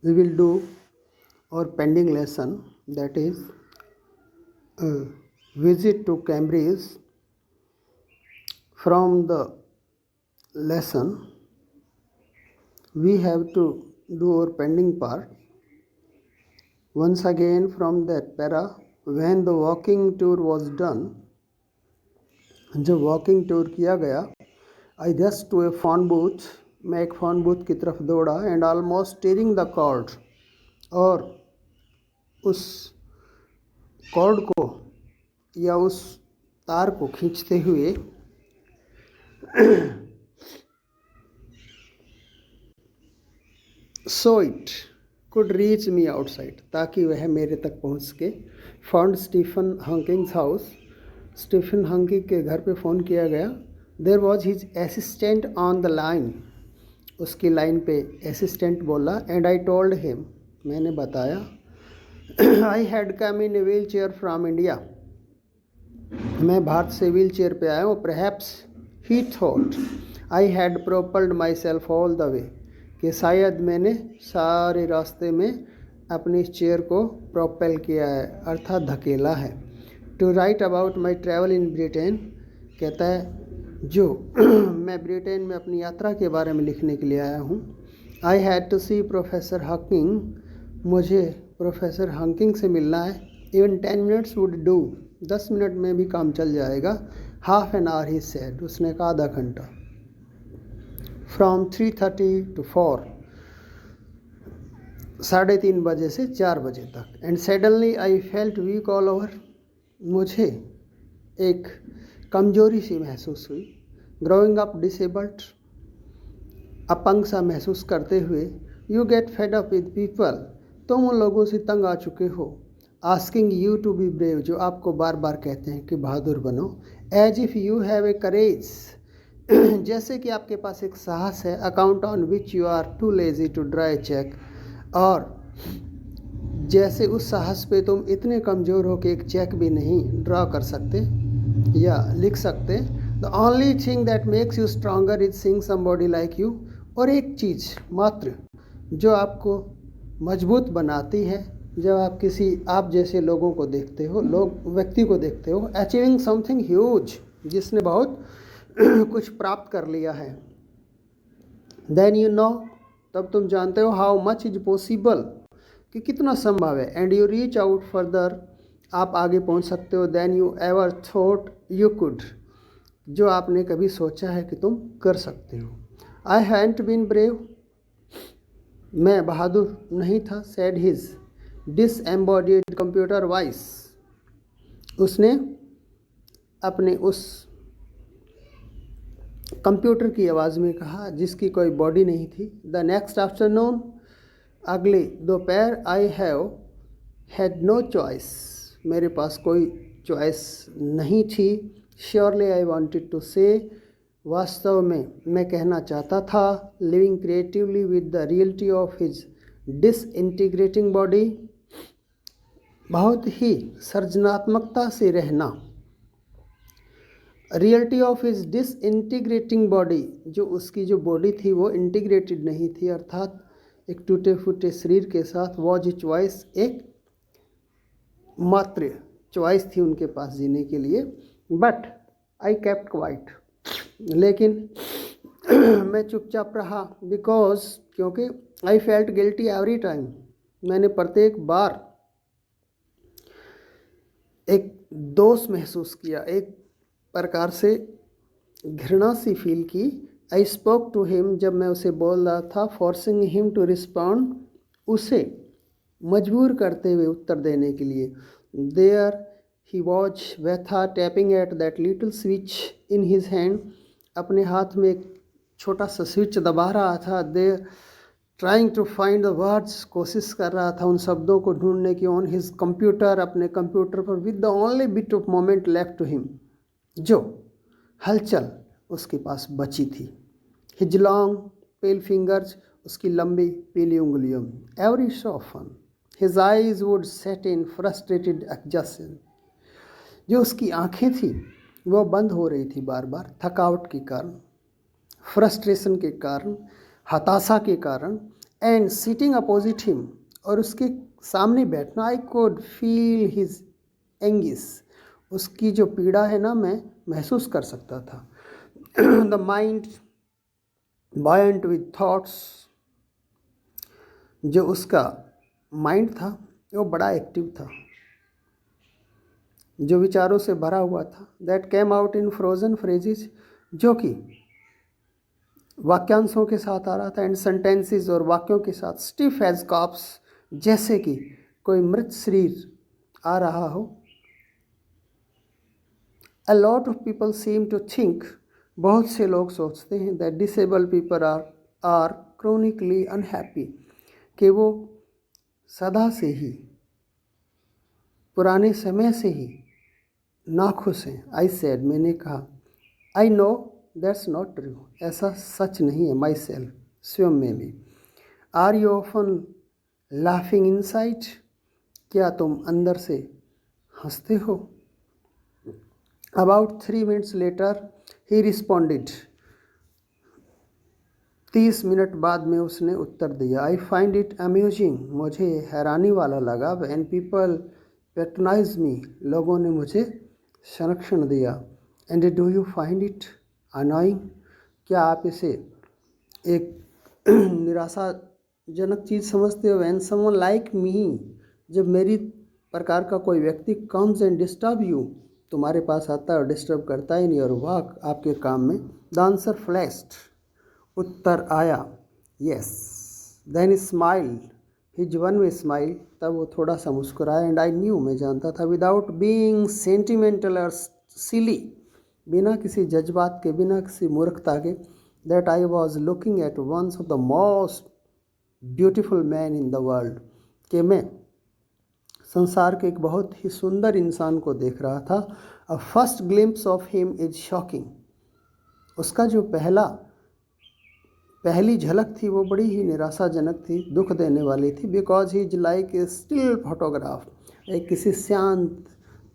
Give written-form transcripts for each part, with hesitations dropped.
we will do our pending lesson, that is visit to Cambridge. From the lesson we have to do our pending part. Once again from that para, when the walking tour was done, जब walking tour किया गया, I rush to a phone booth, मैं एक phone booth की तरफ दौड़ा, and almost tearing the cord, और उस कॉर्ड को या उस तार को खींचते हुए so it could reach me outside, ताकि वह मेरे तक पहुंच सके. Found Stephen Hawking's house, Stephen Hawking के घर पे फ़ोन किया गया. There was his assistant on the line, उसकी लाइन पे असिस्टेंट बोला. एंड आई टोल्ड हिम, मैंने बताया, I had come in a wheel chair from India, मैं भारत से व्हील चेयर पे आया हूँ. Perhaps he thought I had propelled my self all the way, कि शायद मैंने सारे रास्ते में अपनी इस चेयर को प्रोपेल किया है, अर्थात धकेला है. To write about my travel in Britain, कहता है जो मैं ब्रिटेन में अपनी यात्रा के बारे में लिखने के लिए आया हूँ. I had to see professor Hawking, मुझे प्रोफेसर हॉकिंग से मिलना है. Even 10 minutes would do, 10 minute में भी काम चल जाएगा. Half an hour he said, उसने कहा आधा घंटा. फ्रॉम 3:30 to 4, 3:30 बजे से 4 बजे तक. And suddenly I felt weak all over, मुझे एक कमजोरी सी महसूस हुई. ग्रोइंग अप डिसेबल्ड, अपंग सा महसूस करते हुए. You get fed up with people, तुम उन लोगों से तंग आ चुके हो. Asking you to be brave, जो आपको बार बार कहते हैं कि बहादुर बनो. As if you have a courage, जैसे कि आपके पास एक साहस है. Account on which you are too lazy to draw a cheque, और जैसे उस साहस पे तुम इतने कमज़ोर हो कि एक चेक भी नहीं ड्रा कर सकते या लिख सकते. The only thing that makes you stronger is seeing somebody like you, और एक चीज़ मात्र जो आपको मजबूत बनाती है, जब आप किसी आप जैसे लोगों को देखते हो, व्यक्ति को देखते हो, अचीविंग समथिंग ह्यूज, जिसने बहुत कुछ प्राप्त कर लिया है. देन यू नो, तब तुम जानते हो, हाउ मच इज पॉसिबल, कि कितना संभव है. And you reach out further, आप आगे पहुंच सकते हो. Then you ever thought you could, जो आपने कभी सोचा है कि तुम कर सकते हो. आई हैंट बीन ब्रेव, मैं बहादुर नहीं था. सैड हिज डिसएम्बॉडीड कंप्यूटर वॉइस, उसने अपने उस कंप्यूटर की आवाज़ में कहा जिसकी कोई बॉडी नहीं थी. द नेक्स्ट आफ्टरनून, अगले दोपहर. I have had no choice, मेरे पास कोई चॉइस नहीं थी. श्योरली आई वांटेड टू से, वास्तव में मैं कहना चाहता था. Living creatively with the reality of his disintegrating body, बहुत ही सृजनात्मकता से रहना. Reality of his disintegrating body, जो उसकी जो बॉडी थी वो इंटीग्रेटेड नहीं थी, अर्थात एक टूटे फूटे शरीर के साथ. वॉज ए चॉइस, एक मात्र चॉइस थी उनके पास जीने के लिए. बट आई केप्ट क्वाइट, लेकिन मैं चुपचाप रहा. बिकॉज, क्योंकि I felt guilty every time, मैंने प्रत्येक बार एक दोष महसूस किया, एक प्रकार से घृणा सी फील की. आई स्पोक टू हिम, जब मैं उसे बोल रहा था. फोर्सिंग हिम टू रिस्पॉन्ड, उसे मजबूर करते हुए उत्तर देने के लिए. देयर ही वॉज, वह था. Tapping at that little switch in his hand, अपने हाथ में एक छोटा सा स्विच दबा रहा था. There trying to find the words, कोशिश कर रहा था उन शब्दों को ढूंढने की. ऑन हिज कंप्यूटर, अपने कंप्यूटर पर. With the only bit of moment left to him, जो हलचल उसके पास बची थी. हिज लॉन्ग पेल फिंगर्स, उसकी लंबी पीली उंगलियों. Every so often his eyes would set in frustrated exhaustion, जो उसकी आंखें थी वो बंद हो रही थी बार बार, थकावट के कारण, फ्रस्ट्रेशन के कारण, हताशा के कारण. एंड सीटिंग अपोजिट हिम, और उसके सामने बैठना, आई कोड फील हिज एंगिस, उसकी जो पीड़ा है ना मैं महसूस कर सकता था। The mind buoyant with thoughts, जो उसका माइंड था वो बड़ा एक्टिव था, जो विचारों से भरा हुआ था। That came out in frozen phrases, जो कि वाक्यांशों के साथ आ रहा था, एंड सेंटेंसेस, और वाक्यों के साथ, स्टिफ एज कॉप्स, जैसे कि कोई मृत शरीर आ रहा हो। A lot of people seem to think, बहुत से लोग सोचते हैं, that disable people are chronically unhappy, कि वो सदा से ही, पुराने समय से ही नाखुश हैं। आई सेड, मैंने कहा, I know that's not true, ऐसा सच नहीं है। माई सेल्फ, स्वयं में भी। Are you often laughing inside, क्या तुम अंदर से हंसते हो? About 3 minutes later he responded, 30 minute बाद में उसने उत्तर दिया। आई फाइंड इट अम्यूजिंग, मुझे हैरानी वाला लगा। व्हेन पीपल पैट्रोनाइज मी, लोगों ने मुझे संरक्षण दिया। And do you find it annoying, क्या आप इसे एक निराशाजनक चीज़ समझते हो? व्हेन समवन लाइक मी, जब मेरी प्रकार का कोई व्यक्ति कम्स एंड डिस्टर्ब यू, तुम्हारे पास आता है और डिस्टर्ब करता ही नहीं, और वाक आपके काम में। द आंसर फ्लैश्ड, उत्तर आया, yes. Then smile, his one way smile, तब वो थोड़ा सा मुस्कुराया। एंड आई न्यू, मैं जानता था, विदाउट बीइंग सेंटिमेंटल और सिली, बिना किसी जज्बात के, बिना किसी मूर्खता के, that I was looking at ones of the most beautiful man in the world, कि मैं संसार के एक बहुत ही सुंदर इंसान को देख रहा था। A first glimpse of him is shocking, उसका जो पहली झलक थी वो बड़ी ही निराशाजनक थी, दुख देने वाली थी। Because he is like a still photograph, एक किसी शांत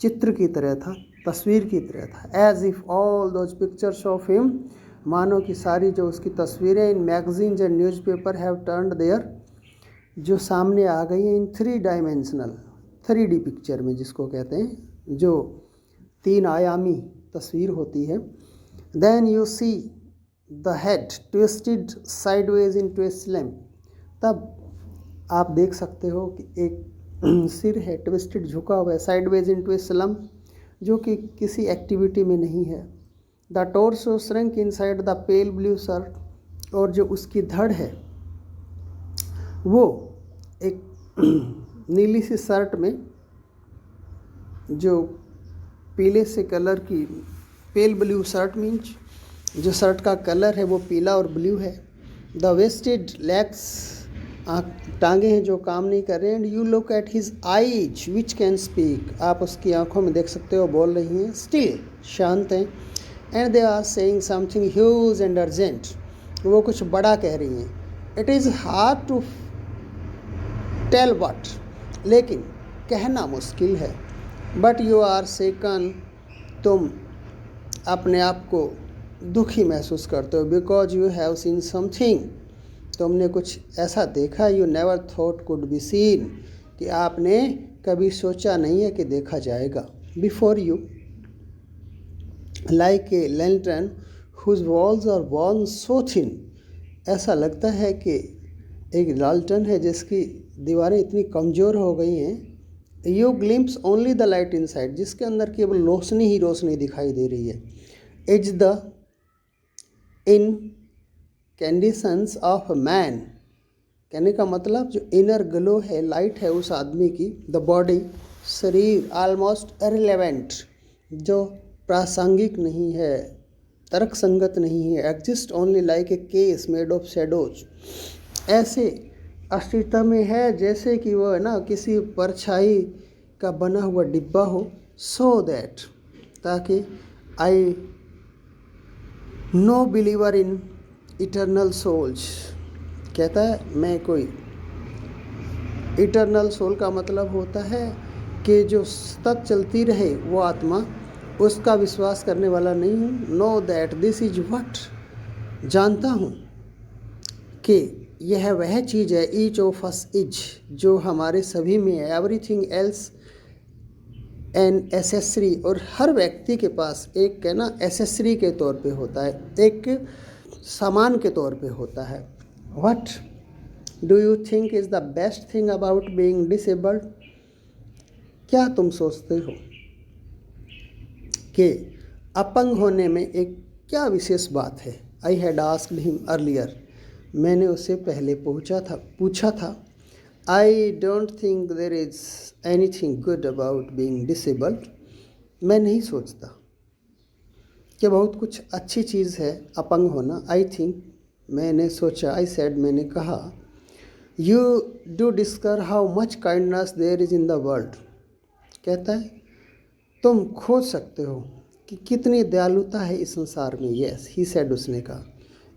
चित्र की तरह था, तस्वीर की तरह था। As if all those pictures of him, मानो कि सारी जो उसकी तस्वीरें in magazines and newspaper have turned there, जो सामने आ गई हैं इन 3 डायमेंशनल, 3D पिक्चर में, जिसको कहते हैं, जो 3 आयामी तस्वीर होती है। Then you see the head twisted sideways into a slam, तब आप देख सकते हो कि एक सिर है ट्विस्टेड, झुका हुआ है, sideways into a slum, जो कि किसी एक्टिविटी में नहीं है। The torso shrunk inside the pale blue shirt, और जो उसकी धड़ है वो एक नीली सी शर्ट में, जो पीले से कलर की, पेल ब्लू शर्ट मीन्स जो शर्ट का कलर है वो पीला और ब्लू है। द वेस्टेड लेग्स, टांगे हैं जो काम नहीं कर रहे हैं। And you look at his eyes which can speak, आप उसकी आंखों में देख सकते हो बोल रही हैं। स्टिल, शांत हैं। And they are saying something huge and urgent, वो कुछ बड़ा कह रही हैं। It is hard to tell what, लेकिन कहना मुश्किल है। बट यू आर सेकन, तुम अपने आप को दुखी महसूस करते हो। Because you have seen something, तुमने कुछ ऐसा देखा, you never thought could be seen, कि आपने कभी सोचा नहीं है कि देखा जाएगा। Before you like a lantern whose walls are worn so thin, ऐसा लगता है कि एक लालटन है जिसकी दीवारें इतनी कमज़ोर हो गई हैं। You glimpse only the light inside, जिसके अंदर केवल रोशनी ही रोशनी दिखाई दे रही है। Is the in conditions of man, कहने का मतलब जो इनर ग्लो है, लाइट है उस आदमी की। द बॉडी, शरीर, ऑलमोस्ट इररिलेवेंट, जो प्रासंगिक नहीं है, तर्क संगत नहीं है। Exist only like a case made of shadows, ऐसे अस्तित्व में है जैसे कि वो है ना किसी परछाई का बना हुआ डिब्बा हो। सो दैट, ताकि I no believer in eternal souls, कहता है मैं कोई, इटर्नल सोल का मतलब होता है कि जो सतत चलती रहे वो आत्मा, उसका विश्वास करने वाला नहीं हूँ। Know that this is what, जानता हूँ कि यह वह चीज़ है, ईच ऑफ अस इज, जो हमारे सभी में है, एवरीथिंग एल्स एन एसेसरी, और हर व्यक्ति के पास एक है ना एसेसरी के तौर पे होता है, एक सामान के तौर पे होता है। What do you think is the best thing about being disabled? क्या तुम सोचते हो कि अपंग होने में एक क्या विशेष बात है? I had asked him earlier, मैंने उससे पहले पूछा था। I don't think there is anything good about being disabled. मैं नहीं सोचता कि बहुत कुछ अच्छी चीज़ है अपंग होना। आई थिंक, मैंने सोचा, आई सेड, मैंने कहा, you do discover how much kindness there is in the world. कहता है तुम खोज सकते हो कि कितनी दयालुता है इस संसार में। यस, ही सेड, उसने कहा।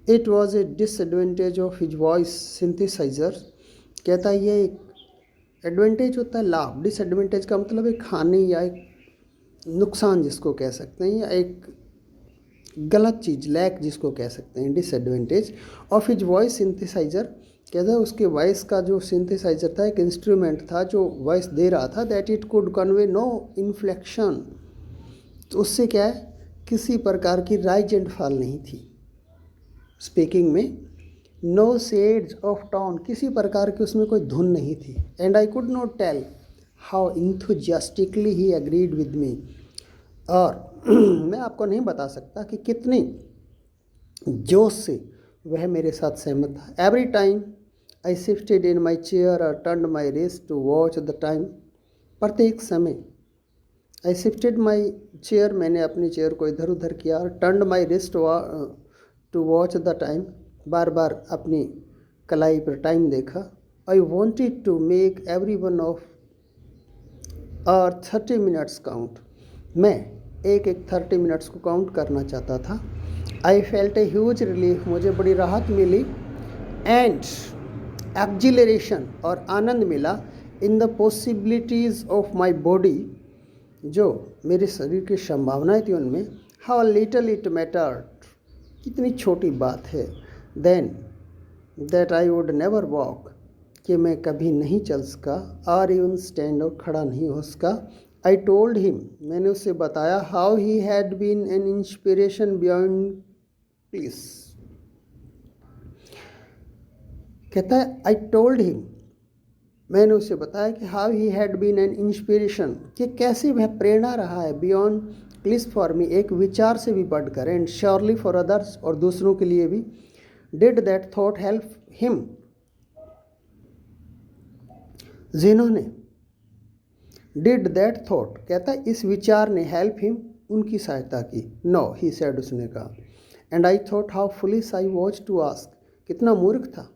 It was a disadvantage of his voice synthesiser. कहता है ये एक एडवांटेज होता है लाभ, डिसएडवांटेज का मतलब एक हानि या एक नुकसान जिसको कह सकते हैं, या एक गलत चीज़, लैक जिसको कह सकते हैं, disadvantage of his voice synthesiser. कहता है उसके वॉइस का जो सिंथेसाइजर था, एक इंस्ट्रूमेंट था जो वॉइस दे रहा था, that it could convey no inflection. तो उससे क्या है, किसी प्रकार की राइज एंड फॉल नहीं थी स्पीकिंग में, नो शेड्स ऑफ टोन, किसी प्रकार की उसमें कोई धुन नहीं थी। And I could not tell how enthusiastically he agreed with me, और मैं आपको नहीं बता सकता कि कितनी जोश से वह मेरे साथ सहमत था। Every time I shifted in my chair or turn my wrist to watch the time. प्रत्येक समय आई शिफ्टेड माई चेयर, मैंने अपनी चेयर को इधर उधर किया, और turn my wrist to watch the time, बार बार अपनी कलाई पर टाइम देखा। I wanted to make every one of our 30 minutes count, मैं एक 30 मिनट्स को काउंट करना चाहता था। I felt a huge relief, मुझे बड़ी राहत मिली, एंड एक्जिलरेशन, और आनंद मिला, in the possibilities of my body, जो मेरे शरीर की संभावनाएं थी उनमें, हाउ लिटल इट मैटर्ड, कितनी छोटी बात है, then that I would never walk, कि मैं कभी नहीं चल सका, और इवन स्टैंड, और खड़ा नहीं हो सका। आई टोल्ड हिम, मैंने उससे बताया, how he had been an inspiration beyond please. कहता है आई टोल्ड हिम, मैंने उसे बताया कि how he had been an inspiration, कि कैसे वह प्रेरणा रहा है, बियॉन्ड प्लीज फॉर मी, एक विचार से भी बढ़कर, एंड श्योरली फॉर अदर्स, और दूसरों के लिए भी। Did that thought help him, जिन्होंने, डिड दैट थॉट, कहता है इस विचार ने, हेल्प हिम, उनकी सहायता की। नो, ही सेड, उसने कहा। And I thought how foolish I was to ask, कितना मूर्ख था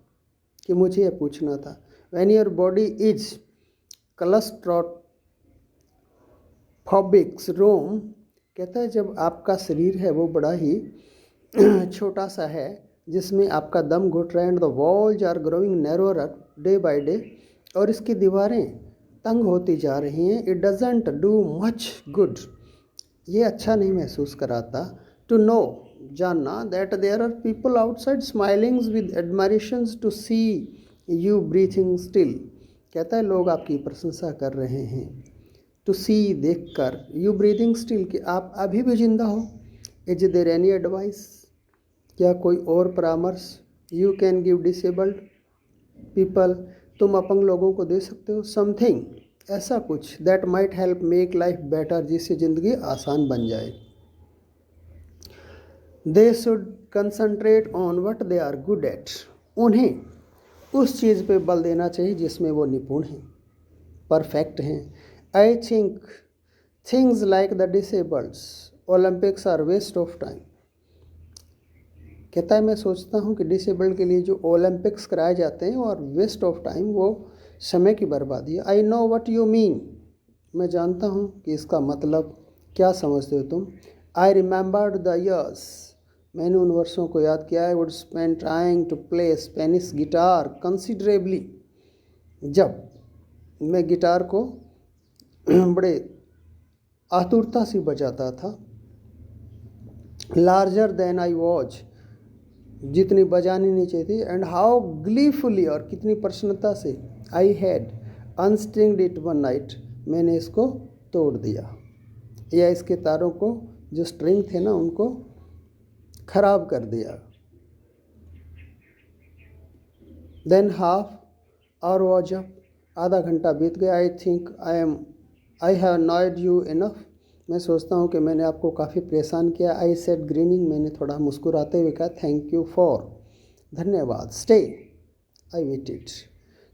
कि मुझे यह पूछना था। When your body is claustrophobic's room, कहता है जब आपका शरीर है वो बड़ा ही छोटा सा है, जिसमें आपका दम घुट रहा है, and the walls are growing narrower day by day, और इसकी दीवारें तंग होती जा रही हैं। It doesn't do much good, ये अच्छा नहीं महसूस कराता, टू नो, जानना, that there are people outside smiling with admirations to see you breathing still. कहता है लोग आपकी प्रशंसा कर रहे हैं, टू सी, देख कर, यू ब्रीथिंग स्टिल, कि आप अभी भी जिंदा हो। इज देयर एनी एडवाइस, क्या कोई और परामर्श, you can give disabled people, तुम अपंग लोगों को दे सकते हो, समथिंग, ऐसा कुछ, that might help make life better, जिससे ज़िंदगी आसान बन जाए। They should concentrate on what they are good at, उन्हें उस चीज़ पे बल देना चाहिए जिसमें वो निपुण हैं, परफेक्ट हैं। I think things like the disableds Olympics are waste of time. कहता है मैं सोचता हूँ कि डिसेबल्ड के लिए जो ओलंपिक्स कराए जाते हैं और वेस्ट ऑफ टाइम, वो समय की बर्बादी है। I know what you mean, मैं जानता हूँ कि इसका मतलब क्या समझते हो तुम। आई रिमेंबर्ड द ईयर्स, मैंने उन वर्षों को याद किया। I would spend trying to play Spanish guitar considerably, जब मैं गिटार को बड़े आतुरता से बजाता था। लार्जर देन आई वॉज, जितनी बजानी नहीं चाहिए थी, एंड हाउ ग्लीफुली, और कितनी प्रसन्नता से, I had unstringed it one night, मैंने इसको तोड़ दिया, या इसके तारों को जो स्ट्रिंग थे ना उनको खराब कर दिया। Than half hour was up, आधा घंटा बीत गया। I think I have annoyed you enough, मैं सोचता हूँ कि मैंने आपको काफ़ी परेशान किया। आई सेड ग्रीनिंग, मैंने थोड़ा मुस्कुराते हुए कहा थैंक यू फॉर, धन्यवाद। स्टे, आई वेटेड,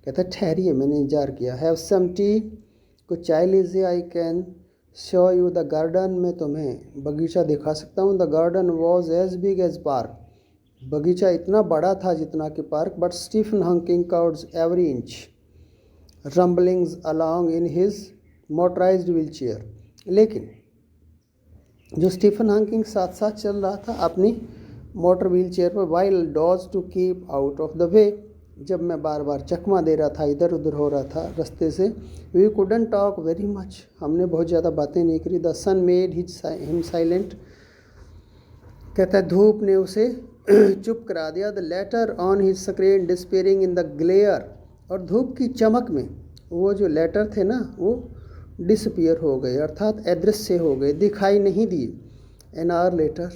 कहता ठहरिए, मैंने इंतजार किया। हैव सम टी, कुछ चाय लीजिए। I can show you the garden, मैं तुम्हें बगीचा दिखा सकता हूँ। The garden was as big as park, बगीचा इतना बड़ा था जितना कि पार्क। बट स्टीफन हॉकिंग काउड्स every inch, rumblings along in his motorized wheel chair, लेकिन जो स्टीफन हॉकिंग साथ साथ चल रहा था अपनी मोटर व्हील चेयर पर, while dodge to keep out of the way, जब मैं बार बार चकमा दे रहा था, इधर उधर हो रहा था रास्ते से। We couldn't talk very much, हमने बहुत ज़्यादा बातें नहीं करी। The sun made him silent, कहता है धूप ने उसे चुप करा दिया। The letter on his screen despairing in the glare, और धूप की चमक में वो जो लेटर थे ना वो डिसपियर हो गए, अर्थात अदृश्य हो गए, दिखाई नहीं दिए। एन आवर लेटर,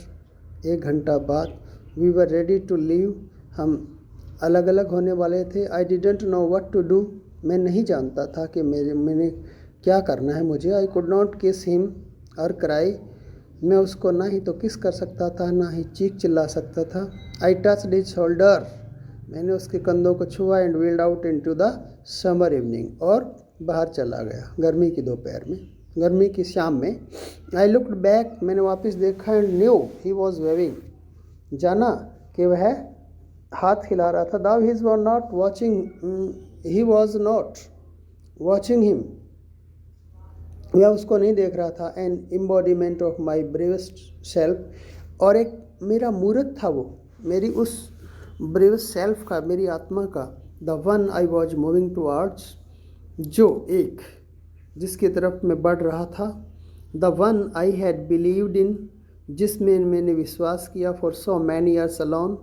1 घंटा बाद। We were ready to leave, हम अलग अलग होने वाले थे। I didn't know what to do, मैं नहीं जानता था कि मैंने क्या करना है मुझे। आई कुड नॉट किस हिम और क्राई, मैं उसको ना ही तो किस कर सकता था ना ही चीख चिल्ला सकता था। आई टच्ड हिज शोल्डर, मैंने उसके कंधों को छुआ। And wheeled out into the summer evening, और बाहर चला गया गर्मी की दोपहर में, गर्मी की शाम में। आई लुक्ड बैक, मैंने वापस देखा। And knew he was waving, जाना कि वह हाथ हिला रहा था। Though he was not watching, he was not watching him, वह उसको नहीं देख रहा था। An embodiment of my bravest self, और एक मेरा मूर्त था वो, मेरी उस ब्रेवेस्ट सेल्फ का, मेरी आत्मा का। The one I was moving towards, जो एक जिसकी तरफ मैं बढ़ रहा था। The one I had believed in, जिसमें मैंने विश्वास किया। For so many years alone,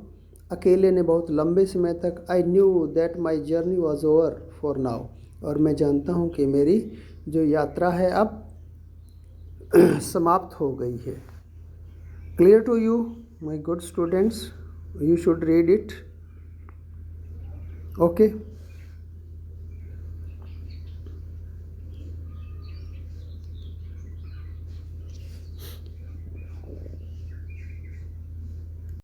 अकेले ने बहुत लंबे समय तक। I knew that my journey was over for now, और मैं जानता हूँ कि मेरी जो यात्रा है अब समाप्त हो गई है। Clear to you my good students, you should read it, okay.